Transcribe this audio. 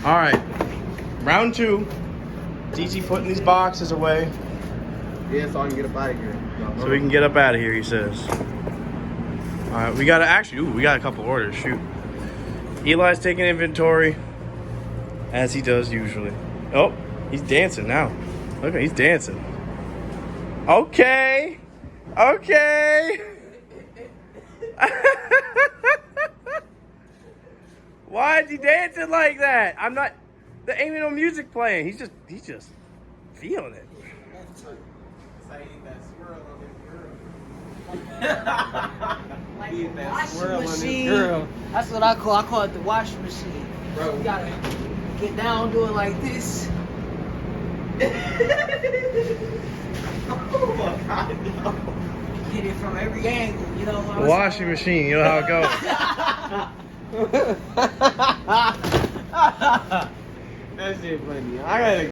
All right, round 2. DT putting these boxes away Yeah, so I can get up out of here. so we can get up out of here, he says. All right, we got a couple orders, shoot. Eli's taking inventory, as he does usually. Oh, he's dancing now. Look, he's dancing. Okay. Why is he dancing like that? There ain't no music playing. He's just feeling it. Like the washing machine. That's what I call it the washing machine. Bro. You gotta get down, do it like this. Oh my god, no. Hit it from every angle, you know what I'm The washing machine, you know how it goes. That shit funny. I gotta